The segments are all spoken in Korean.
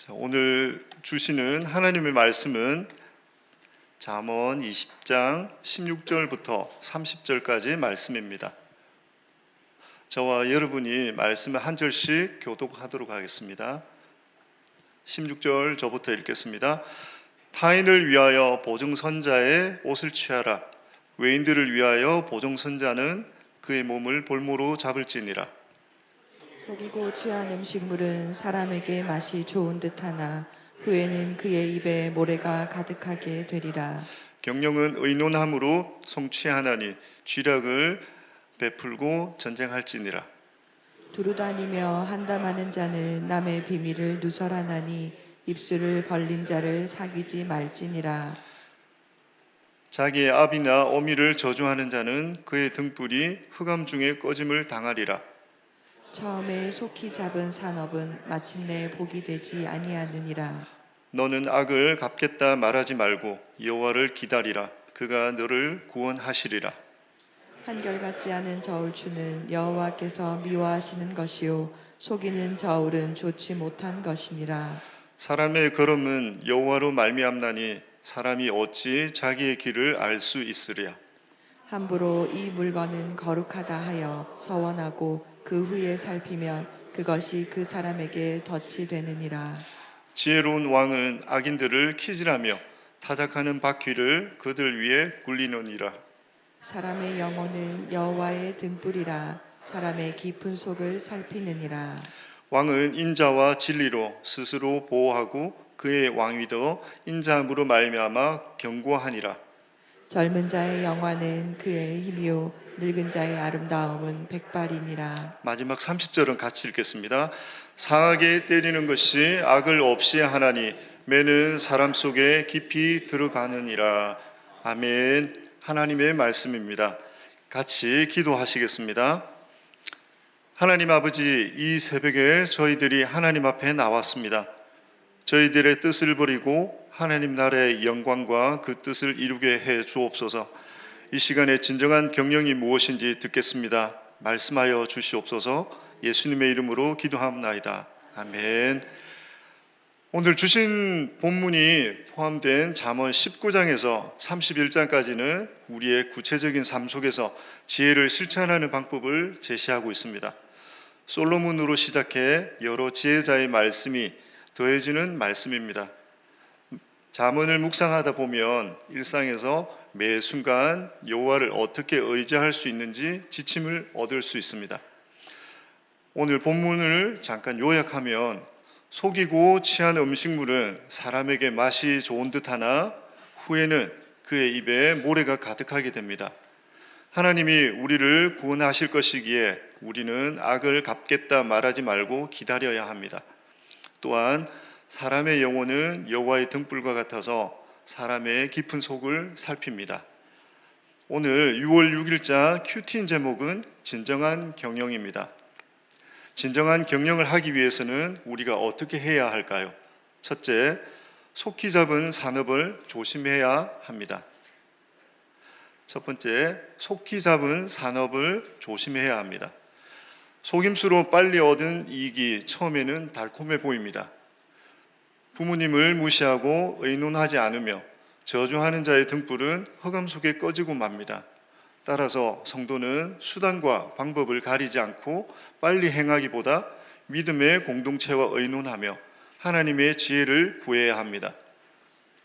자, 오늘 주시는 하나님의 말씀은 잠언 20장 16절부터 30절까지 말씀입니다. 저와 여러분이 말씀을 한 절씩 교독하도록 하겠습니다. 16절 저부터 읽겠습니다. 타인을 위하여 보증선자의 옷을 취하라. 외인들을 위하여 보증선자는 그의 몸을 볼모로 잡을지니라. 속이고 취한 음식물은 사람에게 맛이 좋은 듯하나 후에는 그의 입에 모래가 가득하게 되리라. 경영은 의논함으로 성취하나니 쥐력을 베풀고 전쟁할지니라. 두루다니며 한담하는 자는 남의 비밀을 누설하나니 입술을 벌린 자를 사귀지 말지니라. 자기의 아비나 어미를 저주하는 자는 그의 등불이 흑암 중에 꺼짐을 당하리라. 처음에 속히 잡은 산업은 마침내 복이 되지 아니하느니라. 너는 악을 갚겠다 말하지 말고 여호와를 기다리라. 그가 너를 구원하시리라. 한결같지 않은 저울추는 여호와께서 미워하시는 것이요 속이는 저울은 좋지 못한 것이니라. 사람의 걸음은 여호와로 말미암나니 사람이 어찌 자기의 길을 알 수 있으랴. 함부로 이 물건은 거룩하다 하여 서원하고 그 후에 살피면 그것이 그 사람에게 덫이 되느니라. 지혜로운 왕은 악인들을 키질하며 타작하는 바퀴를 그들 위에 굴리느니라. 사람의 영혼은 여호와의 등불이라. 사람의 깊은 속을 살피느니라. 왕은 인자와 진리로 스스로 보호하고 그의 왕위도 인자함으로 말미암아 견고하니라. 젊은 자의 영화는 그의 힘이요 늙은 자의 아름다움은 백발이니라. 마지막 30절은 같이 읽겠습니다. 상하게 때리는 것이 악을 없이 하나니 매는 사람 속에 깊이 들어가느니라. 아멘. 하나님의 말씀입니다. 같이 기도하시겠습니다. 하나님 아버지, 이 새벽에 저희들이 하나님 앞에 나왔습니다. 저희들의 뜻을 버리고 하나님 나라의 영광과 그 뜻을 이루게 해 주옵소서. 이 시간에 진정한 경영이 무엇인지 듣겠습니다. 말씀하여 주시옵소서. 예수님의 이름으로 기도합나이다. 아멘. 오늘 주신 본문이 포함된 잠언 19장에서 31장까지는 우리의 구체적인 삶 속에서 지혜를 실천하는 방법을 제시하고 있습니다. 솔로몬으로 시작해 여러 지혜자의 말씀이 더해지는 말씀입니다. 잠언을 묵상하다 보면 일상에서 매 순간 여호와를 어떻게 의지할 수 있는지 지침을 얻을 수 있습니다. 오늘 본문을 잠깐 요약하면 속이고 취한 음식물은 사람에게 맛이 좋은 듯하나 후에는 그의 입에 모래가 가득하게 됩니다. 하나님이 우리를 구원하실 것이기에 우리는 악을 갚겠다 말하지 말고 기다려야 합니다. 또한 사람의 영혼은 여호와의 등불과 같아서 사람의 깊은 속을 살핍니다. 오늘 6월 6일자 큐티인 제목은 진정한 경영입니다. 진정한 경영을 하기 위해서는 우리가 어떻게 해야 할까요? 첫째, 속히 잡은 산업을 조심해야 합니다. 첫 번째, 속히 잡은 산업을 조심해야 합니다. 속임수로 빨리 얻은 이익이 처음에는 달콤해 보입니다. 부모님을 무시하고 의논하지 않으며 저주하는 자의 등불은 흑암 속에 꺼지고 맙니다. 따라서 성도는 수단과 방법을 가리지 않고 빨리 행하기보다 믿음의 공동체와 의논하며 하나님의 지혜를 구해야 합니다.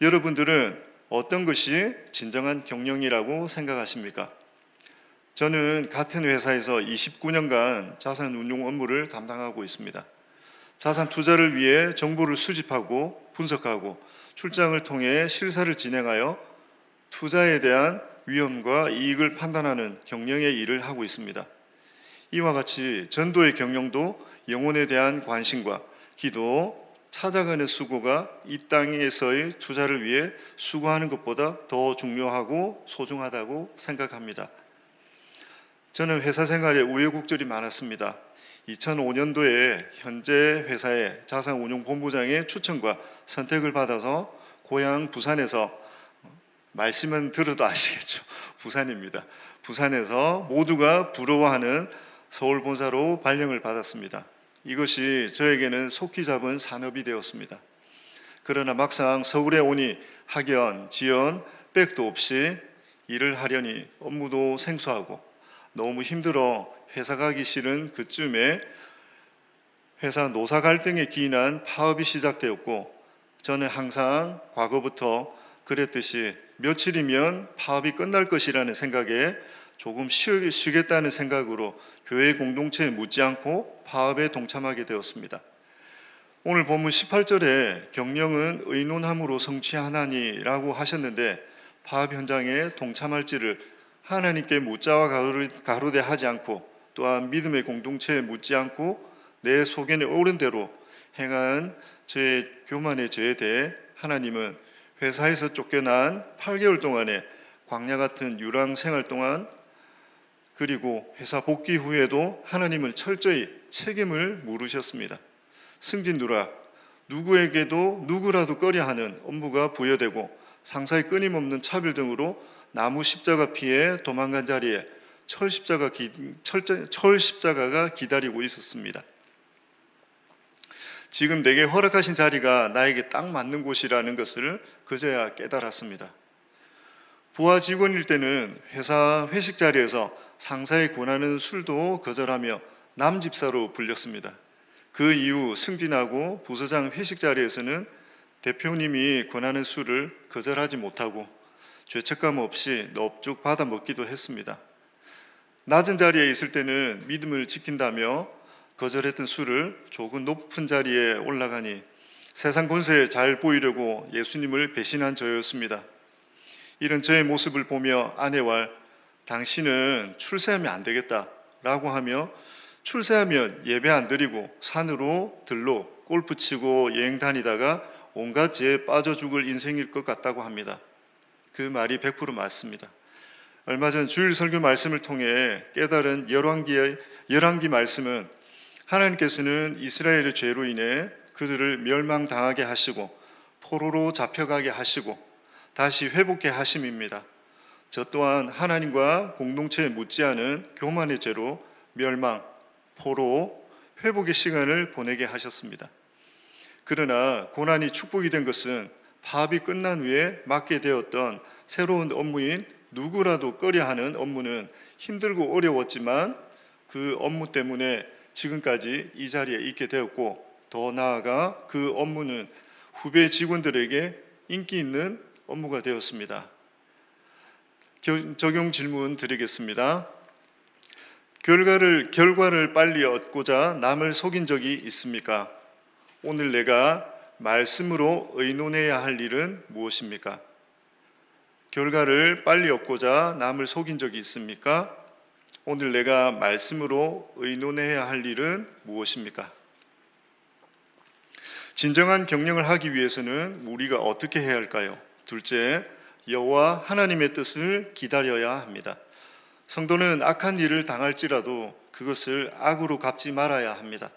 여러분들은 어떤 것이 진정한 경영이라고 생각하십니까? 저는 같은 회사에서 29년간 자산 운용 업무를 담당하고 있습니다. 자산 투자를 위해 정보를 수집하고 분석하고 출장을 통해 실사를 진행하여 투자에 대한 위험과 이익을 판단하는 경영의 일을 하고 있습니다. 이와 같이 전도의 경영도 영혼에 대한 관심과 기도, 찾아가는 수고가 이 땅에서의 투자를 위해 수고하는 것보다 더 중요하고 소중하다고 생각합니다. 저는 회사 생활에 우여곡절이 많았습니다. 2005년도에 현재 회사의 자산운용본부장의 추천과 선택을 받아서 고향 부산에서, 말씀은 들어도 아시겠죠? 부산입니다. 부산에서 모두가 부러워하는 서울 본사로 발령을 받았습니다. 이것이 저에게는 속히 잡은 산업이 되었습니다. 그러나 막상 서울에 오니 학연, 지연, 백도 없이 일을 하려니 업무도 생소하고 너무 힘들어 회사 가기 싫은 그쯤에 회사 노사 갈등에 기인한 파업이 시작되었고, 저는 항상 과거부터 그랬듯이 며칠이면 파업이 끝날 것이라는 생각에 조금 쉬겠다는 생각으로 교회 공동체에 묻지 않고 파업에 동참하게 되었습니다. 오늘 본문 18절에 경영은 의논함으로 성취하나니라고 하셨는데, 파업 현장에 동참할지를 하나님께 묻자와 가로대하지 않고 또한 믿음의 공동체에 묻지 않고 내 소견에 옳은 대로 행한 저의 교만의 죄에 대해 하나님은 회사에서 쫓겨난 8개월 동안의 광야 같은 유랑 생활 동안, 그리고 회사 복귀 후에도 하나님은 철저히 책임을 물으셨습니다. 승진누라, 누구에게도 누구라도 꺼려하는 업무가 부여되고 상사의 끊임없는 차별 등으로 나무 십자가 피해 도망간 자리에 철 십자가가 기다리고 있었습니다. 지금 내게 허락하신 자리가 나에게 딱 맞는 곳이라는 것을 그제야 깨달았습니다. 부하 직원일 때는 회사 회식 자리에서 상사의 권하는 술도 거절하며 남집사로 불렸습니다. 그 이후 승진하고 부서장 회식 자리에서는 대표님이 권하는 술을 거절하지 못하고 죄책감 없이 넙죽 받아 먹기도 했습니다. 낮은 자리에 있을 때는 믿음을 지킨다며 거절했던 술을 조금 높은 자리에 올라가니 세상 권세에 잘 보이려고 예수님을 배신한 저였습니다. 이런 저의 모습을 보며 아내와 당신은 출세하면 안 되겠다 라고 하며, 출세하면 예배 안 드리고 산으로 들로 골프 치고 여행 다니다가 온갖 죄에 빠져 죽을 인생일 것 같다고 합니다. 그 말이 100% 맞습니다. 얼마 전 주일 설교 말씀을 통해 깨달은 열왕기 말씀은 하나님께서는 이스라엘의 죄로 인해 그들을 멸망당하게 하시고 포로로 잡혀가게 하시고 다시 회복해 하심입니다. 저 또한 하나님과 공동체에 묻지 않은 교만의 죄로 멸망, 포로, 회복의 시간을 보내게 하셨습니다. 그러나 고난이 축복이 된 것은 파업이 끝난 후에 맡게 되었던 새로운 업무인 누구라도 꺼려하는 업무는 힘들고 어려웠지만 그 업무 때문에 지금까지 이 자리에 있게 되었고, 더 나아가 그 업무는 후배 직원들에게 인기 있는 업무가 되었습니다. 적용 질문 드리겠습니다. 결과를 빨리 얻고자 남을 속인 적이 있습니까? 오늘 내가 말씀으로 의논해야 할 일은 무엇입니까? 결과를 빨리 얻고자 남을 속인 적이 있습니까? 오늘 내가 말씀으로 의논해야 할 일은 무엇입니까? 진정한 경영을 하기 위해서는 우리가 어떻게 해야 할까요? 둘째, 여호와 하나님의 뜻을 기다려야 합니다. 성도는 악한 일을 당할지라도 그것을 악으로 갚지 말아야 합니다.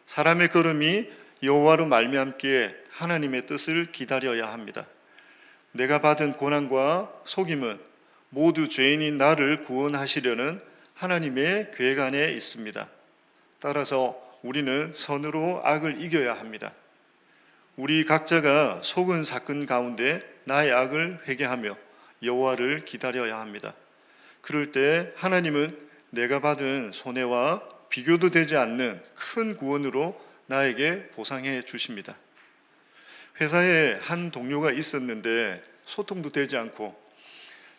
사람의 걸음이 여호와로 말미암기에 하나님의 뜻을 기다려야 합니다. 내가 받은 고난과 속임은 모두 죄인인 나를 구원하시려는 하나님의 계획 안에 있습니다. 따라서 우리는 선으로 악을 이겨야 합니다. 우리 각자가 속은 사건 가운데 나의 악을 회개하며 여호와를 기다려야 합니다. 그럴 때 하나님은 내가 받은 손해와 비교도 되지 않는 큰 구원으로 나에게 보상해 주십니다. 회사에 한 동료가 있었는데 소통도 되지 않고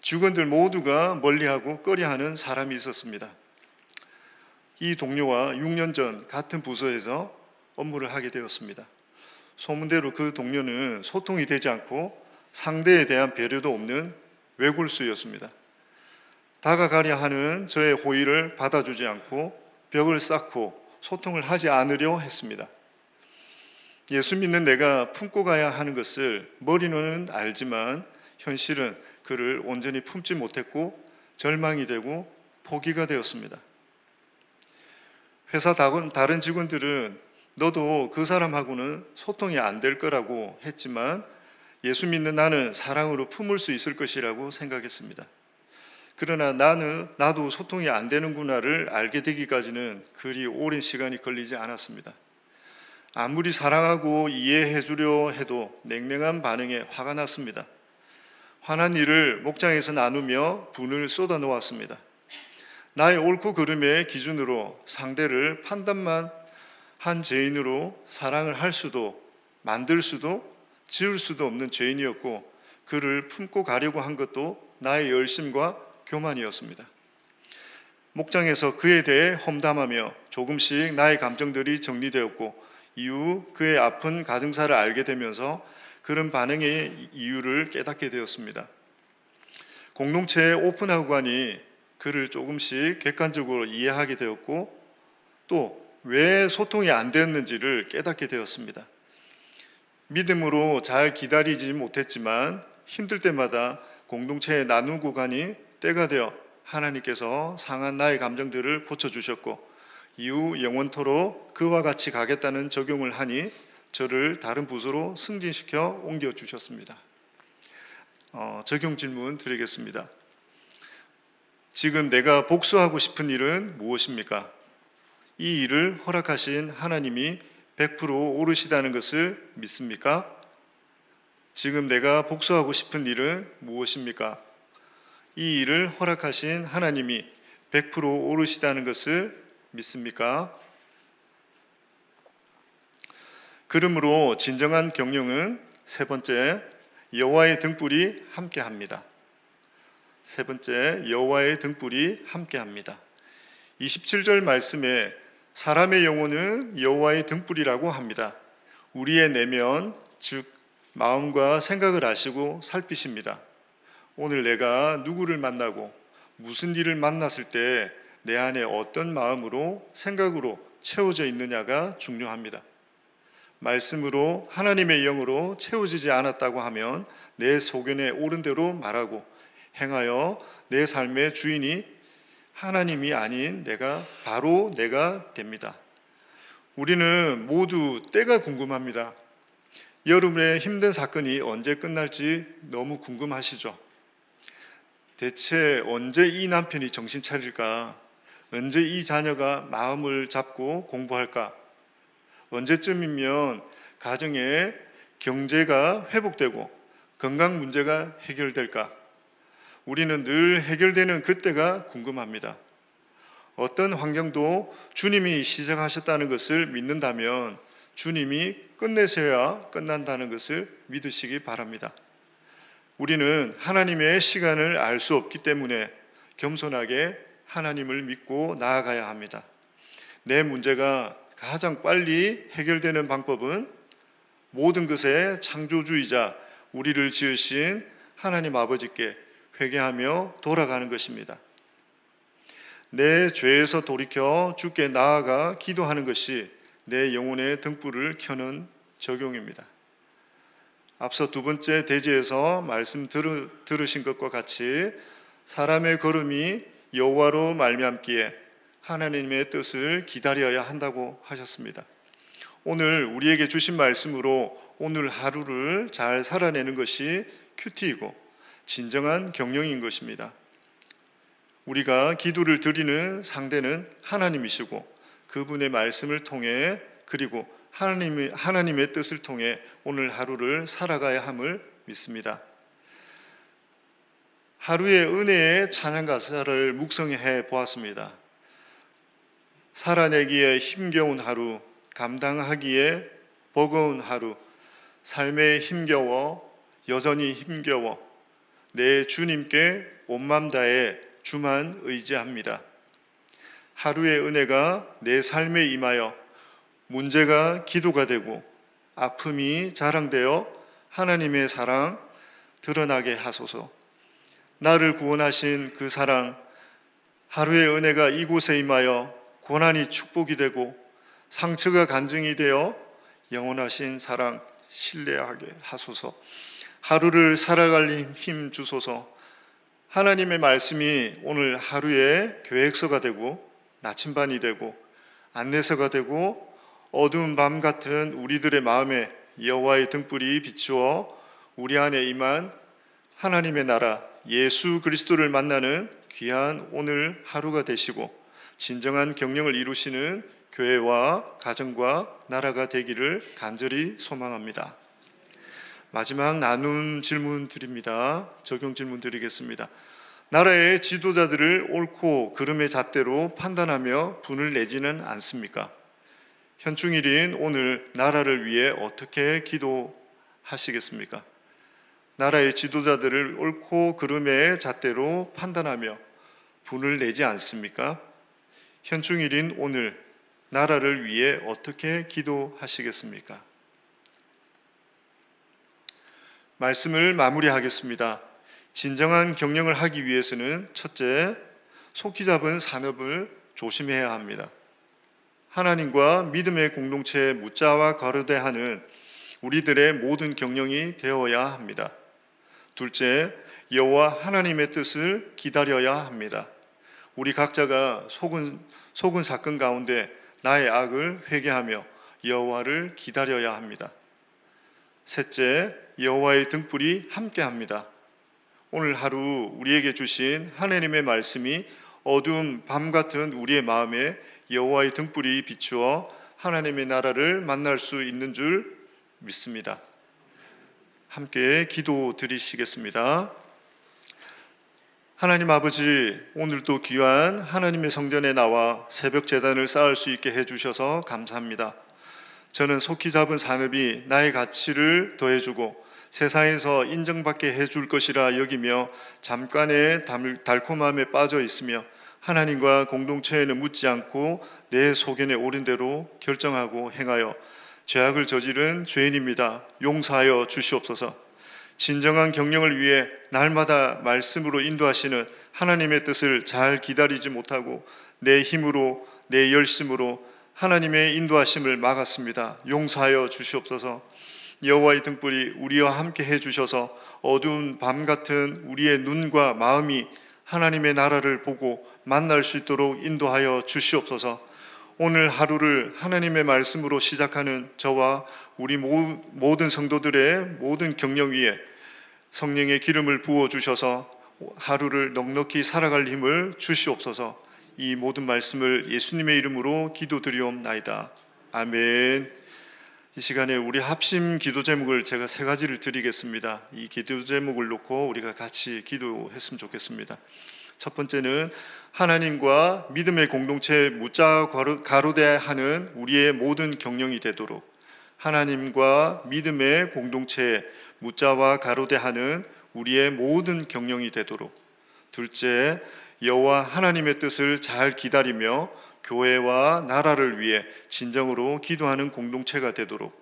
직원들 모두가 멀리하고 꺼려하는 사람이 있었습니다. 이 동료와 6년 전 같은 부서에서 업무를 하게 되었습니다. 소문대로 그 동료는 소통이 되지 않고 상대에 대한 배려도 없는 외골수였습니다. 다가가려 하는 저의 호의를 받아주지 않고 벽을 쌓고 소통을 하지 않으려 했습니다. 예수 믿는 내가 품고 가야 하는 것을 머리로는 알지만 현실은 그를 온전히 품지 못했고 절망이 되고 포기가 되었습니다. 회사 다른 직원들은 너도 그 사람하고는 소통이 안 될 거라고 했지만 예수 믿는 나는 사랑으로 품을 수 있을 것이라고 생각했습니다. 그러나 나도 소통이 안 되는구나를 알게 되기까지는 그리 오랜 시간이 걸리지 않았습니다. 아무리 사랑하고 이해해 주려 해도 냉랭한 반응에 화가 났습니다. 화난 일을 목장에서 나누며 분을 쏟아 놓았습니다. 나의 옳고 그름의 기준으로 상대를 판단만 한 죄인으로 사랑을 할 수도 만들 수도 지을 수도 없는 죄인이었고, 그를 품고 가려고 한 것도 나의 열심과 교만이었습니다. 목장에서 그에 대해 험담하며 조금씩 나의 감정들이 정리되었고, 이후 그의 아픈 가정사를 알게 되면서 그런 반응의 이유를 깨닫게 되었습니다. 공동체에 오픈하고 가니 그를 조금씩 객관적으로 이해하게 되었고, 또 왜 소통이 안 되었는지를 깨닫게 되었습니다. 믿음으로 잘 기다리지 못했지만 힘들 때마다 공동체에 나누고 가니 때가 되어 하나님께서 상한 나의 감정들을 고쳐주셨고, 이후 영원토록 그와 같이 가겠다는 적용을 하니 저를 다른 부서로 승진시켜 옮겨주셨습니다. 적용 질문 드리겠습니다. 지금 내가 복수하고 싶은 일은 무엇입니까? 이 일을 허락하신 하나님이 100% 옳으시다는 것을 믿습니까? 지금 내가 복수하고 싶은 일은 무엇입니까? 이 일을 허락하신 하나님이 100% 옳으시다는 것을 믿습니까? 그러므로 진정한 경영은 세 번째, 여호와의 등불이 함께합니다. 세 번째, 여호와의 등불이 함께합니다. 27절 말씀에 사람의 영혼은 여호와의 등불이라고 합니다. 우리의 내면, 즉 마음과 생각을 아시고 살피십니다. 오늘 내가 누구를 만나고 무슨 일을 만났을 때 내 안에 어떤 마음으로 생각으로 채워져 있느냐가 중요합니다. 말씀으로 하나님의 영으로 채워지지 않았다고 하면 내 소견에 옳은 대로 말하고 행하여 내 삶의 주인이 하나님이 아닌 바로 내가 됩니다. 우리는 모두 때가 궁금합니다. 여러분의 힘든 사건이 언제 끝날지 너무 궁금하시죠? 대체 언제 이 남편이 정신 차릴까? 언제 이 자녀가 마음을 잡고 공부할까? 언제쯤이면 가정의 경제가 회복되고 건강 문제가 해결될까? 우리는 늘 해결되는 그때가 궁금합니다. 어떤 환경도 주님이 시작하셨다는 것을 믿는다면 주님이 끝내셔야 끝난다는 것을 믿으시기 바랍니다. 우리는 하나님의 시간을 알 수 없기 때문에 겸손하게 하나님을 믿고 나아가야 합니다. 내 문제가 가장 빨리 해결되는 방법은 모든 것의 창조주이자 우리를 지으신 하나님 아버지께 회개하며 돌아가는 것입니다. 내 죄에서 돌이켜 주께 나아가 기도하는 것이 내 영혼의 등불을 켜는 적용입니다. 앞서 두 번째 대지에서 말씀 들으신 것과 같이 사람의 걸음이 여호와로 말미암기에 하나님의 뜻을 기다려야 한다고 하셨습니다. 오늘 우리에게 주신 말씀으로 오늘 하루를 잘 살아내는 것이 큐티이고 진정한 경영인 것입니다. 우리가 기도를 드리는 상대는 하나님이시고 그분의 말씀을 통해 그리고 하나님의 뜻을 통해 오늘 하루를 살아가야 함을 믿습니다. 하루의 은혜의 찬양 가사를 묵상해 보았습니다. 살아내기에 힘겨운 하루, 감당하기에 버거운 하루, 삶에 힘겨워 여전히 힘겨워 내 주님께 온 맘 다해 주만 의지합니다. 하루의 은혜가 내 삶에 임하여 문제가 기도가 되고 아픔이 자랑되어 하나님의 사랑 드러나게 하소서. 나를 구원하신 그 사랑, 하루의 은혜가 이곳에 임하여 고난이 축복이 되고 상처가 간증이 되어 영원하신 사랑 신뢰하게 하소서. 하루를 살아갈 힘 주소서. 하나님의 말씀이 오늘 하루의 계획서가 되고 나침반이 되고 안내서가 되고 어두운 밤 같은 우리들의 마음에 여호와의 등불이 비추어 우리 안에 임한 하나님의 나라 예수 그리스도를 만나는 귀한 오늘 하루가 되시고 진정한 경영을 이루시는 교회와 가정과 나라가 되기를 간절히 소망합니다. 마지막 나눔 질문 드립니다. 적용 질문 드리겠습니다. 나라의 지도자들을 옳고 그름의 잣대로 판단하며 분을 내지는 않습니까? 현충일인 오늘 나라를 위해 어떻게 기도하시겠습니까? 나라의 지도자들을 옳고 그름의 잣대로 판단하며 분을 내지 않습니까? 현충일인 오늘 나라를 위해 어떻게 기도하시겠습니까? 말씀을 마무리하겠습니다. 진정한 경영을 하기 위해서는 첫째, 속히 잡은 산업을 조심해야 합니다. 하나님과 믿음의 공동체에 묻자와 거르대하는 우리들의 모든 경영이 되어야 합니다. 둘째, 여호와 하나님의 뜻을 기다려야 합니다. 우리 각자가 속은 사건 가운데 나의 악을 회개하며 여호와를 기다려야 합니다. 셋째, 여호와의 등불이 함께합니다. 오늘 하루 우리에게 주신 하나님의 말씀이 어두운 밤 같은 우리의 마음에 여호와의 등불이 비추어 하나님의 나라를 만날 수 있는 줄 믿습니다. 함께 기도 드리시겠습니다. 하나님 아버지, 오늘도 귀한 하나님의 성전에 나와 새벽 제단을 쌓을 수 있게 해주셔서 감사합니다. 저는 속히 잡은 산업이 나의 가치를 더해주고 세상에서 인정받게 해줄 것이라 여기며 잠깐의 달콤함에 빠져 있으며 하나님과 공동체에는 묻지 않고 내 소견에 옳은 대로 결정하고 행하여 죄악을 저지른 죄인입니다. 용서하여 주시옵소서. 진정한 경영을 위해 날마다 말씀으로 인도하시는 하나님의 뜻을 잘 기다리지 못하고 내 힘으로 내 열심으로 하나님의 인도하심을 막았습니다. 용서하여 주시옵소서. 여호와의 등불이 우리와 함께 해주셔서 어두운 밤 같은 우리의 눈과 마음이 하나님의 나라를 보고 만날 수 있도록 인도하여 주시옵소서. 오늘 하루를 하나님의 말씀으로 시작하는 저와 우리 모든 성도들의 모든 경영 위에 성령의 기름을 부어주셔서 하루를 넉넉히 살아갈 힘을 주시옵소서. 이 모든 말씀을 예수님의 이름으로 기도드리옵나이다. 아멘. 이 시간에 우리 합심 기도 제목을 제가 세 가지를 드리겠습니다. 이 기도 제목을 놓고 우리가 같이 기도했으면 좋겠습니다. 첫 번째는 하나님과 믿음의 공동체에 묻자 가로대하는 우리의 모든 경영이 되도록, 하나님과 믿음의 공동체에 묻자와 가로대하는 우리의 모든 경영이 되도록. 둘째, 여호와 하나님의 뜻을 잘 기다리며 교회와 나라를 위해 진정으로 기도하는 공동체가 되도록.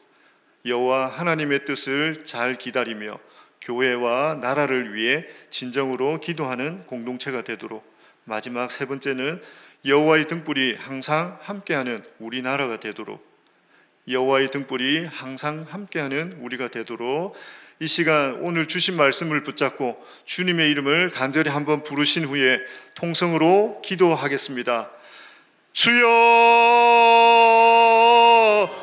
여호와 하나님의 뜻을 잘 기다리며 교회와 나라를 위해 진정으로 기도하는 공동체가 되도록. 마지막 세 번째는 여호와의 등불이 항상 함께하는 우리 나라가 되도록. 여호와의 등불이 항상 함께하는 우리가 되도록. 이 시간 오늘 주신 말씀을 붙잡고 주님의 이름을 간절히 한번 부르신 후에 통성으로 기도하겠습니다. 주여